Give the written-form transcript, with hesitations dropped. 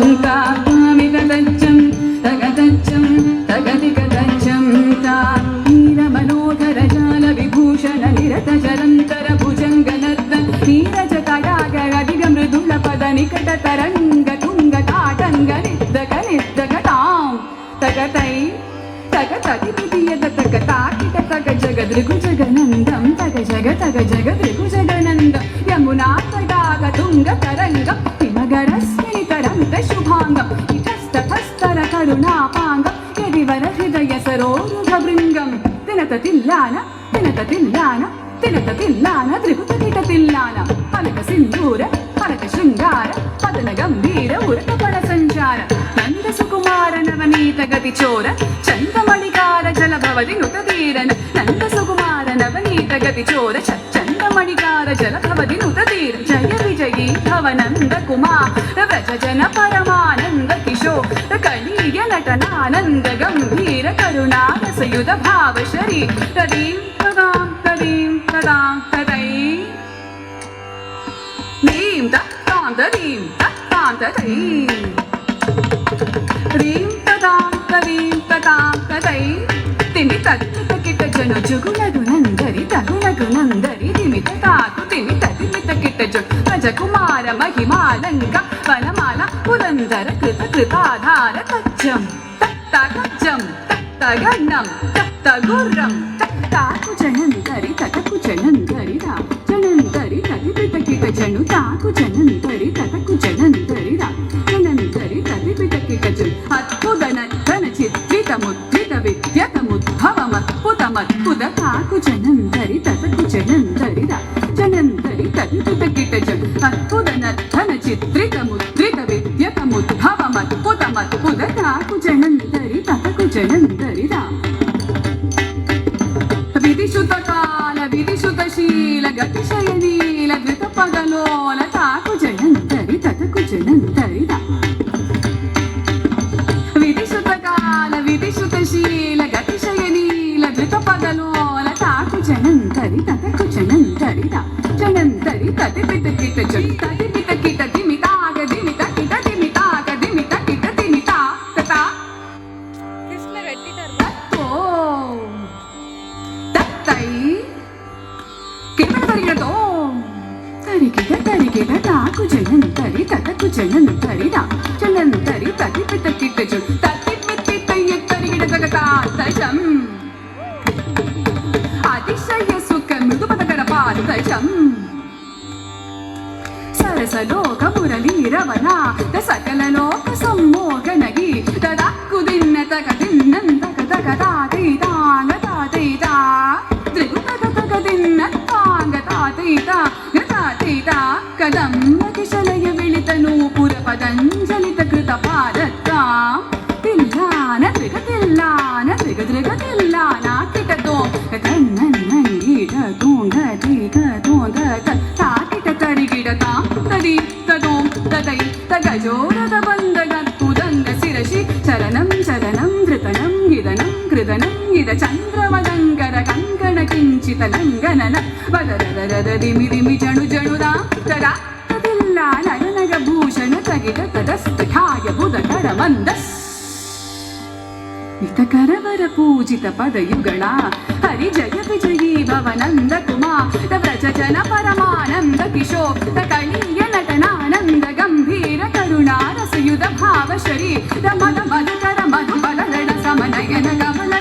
తగతచ్చం తామిగతచ్చం తగతచ్చం తగదిగతచ్చం తా నీల మనోహర జాల విభూషణ నిరత జలంతర భుజంగ నర్ద నీరజ తడాగ అధిగ మృదుల పద నికట తరంగ తుంగ తాటంగ నిద్దగ నిద్దగతాం తగతై తగతది పిదియద తగ తాకిట తగ జగ దృగు జగనందం తగ జగ దృగు జగనందం యమునా తడాగ తుంగ తరంగం హిమగరస్మిని తరంగ శుభాంగం ఇతస్తతస్తర కరుణాపాంగం యదివర హృదయ సరోరుహ బృంగం తినత తిల్లాన త్రిగుత కిట తిల్లాన పలక సింధూర పలక శృంగార పదన గంభీర ఉరక పడ సంచార నంద సుకుమార నవనీత గతి చోర చందమణికార జల భవతి నుత తీరన నంద సుకుమార నవనీత గతి చోర చందమణికార జల భవతి నుత తీర జయ విజయీ భవనంద కుమార వ్రజ జన పరమానంద కిశోర కళీయ నటనానంద గంభీర కరుణారసయుధ భావ శరీరీం తదాం తదీం తదాం తదై నీం తత్తాం తదీం తత్తాం తదై రీం తదాం తదీం తదాం తదై తిమి తత్తిత కిట జను జుగునగునందరి తగునగునందరి తిమిత తాకు తిమి తదిమిత కిట జను రజకుమార మహిమాలంక వనమాల పురందర కృత కృతాధార కచ్చం తత్తగచ్చం తత్తగన్నం తత్తగుర్రం తత్తాకు జనందరి తతకు జనందరి రా జనందరి తదిపిత కిట జను తాకు జనందరి తతకు జనందరి రా జనందరి తదిపిత కిట జను అద్భుత నర్తన చిత్రిత ముద్రిత విద్యతముద్భవమద్భుతమద్భుత తాకు జనందరి తతకు జనందరి రా జనందరి తదిపిత కిట జను అద్భుత నర్తన చిత్రిత ముద్రిత విద్యతముద్భవమద్భుతమద్భుత తాకు జనందరి తతకు జనందరి రా విధిశుతకాల విధిశుతశీల గతిశయనీల ధృత పగలోల తాకు జనంతరి తతకు జనంతరి విధిశుతకాల విధిశుతశీల గతిశయనీల ధృత పగలోల తాకు జనంతరి తతకు జనంతరి జనంతరి తదిపిత కిట జన్ తదిపిత కిట దిమితాగ దిమిత కిట దిమితాగ దిమిత కిట దిమితా తతా కృష్ణ రెడ్డిటర్ ఓ కిటతో తరికిట తాకు జనంతరి తతకు జనంతరి రా జనంతరి తదిపిత కిట జన్ తదిపిత ఎత్తరిగిడ జగతాతజం అతిశయ సుఖ మృదుపదకర పాదజం సరసలోక మురళీరవనా సకల లోక సమ్మోహనగి తదక్కు దిన్న తగ దిన్నం తగ తగ తాతైతాంగ తాతైతా త్రిగుతగ దిన్న తాంగ తాతైతా గతాతైతా కదంబకిశలయ విళిత నూపుర పదంజలిత కృత పాదత్తాం తిల్లాన త్రిగ తిల్లాన త్రిగ త్రిగ తిల్లాన కిటతో కన్నన్నీట తోంగ తీగ తోంగ తాకిట తరిగిడ తాం తది తదోం తదై తగజోరద బందగత్తుదంగ శిరసి చరణం చరణం ధృతనం గిదనం కృదనం గిద చంద్రమదంగర కంకణ కించిత లంగనన వదరదరద దిమి దిమి జణు జణుదా తదా తదిల్లా నయనగ భూషణ తగిట తదస్తిఖాయ బుధకర మందస్ నితకరవర పూజిత పదయుగళ హరి జయ విజయీ భవనంద కుమార వ్రజ జన పరమానంద కిశోర కళీయ నటనానంద గంభీర కరుణారసయుధ భావ శరీర మద మధుకర మధు బలరణ సమనయన గమన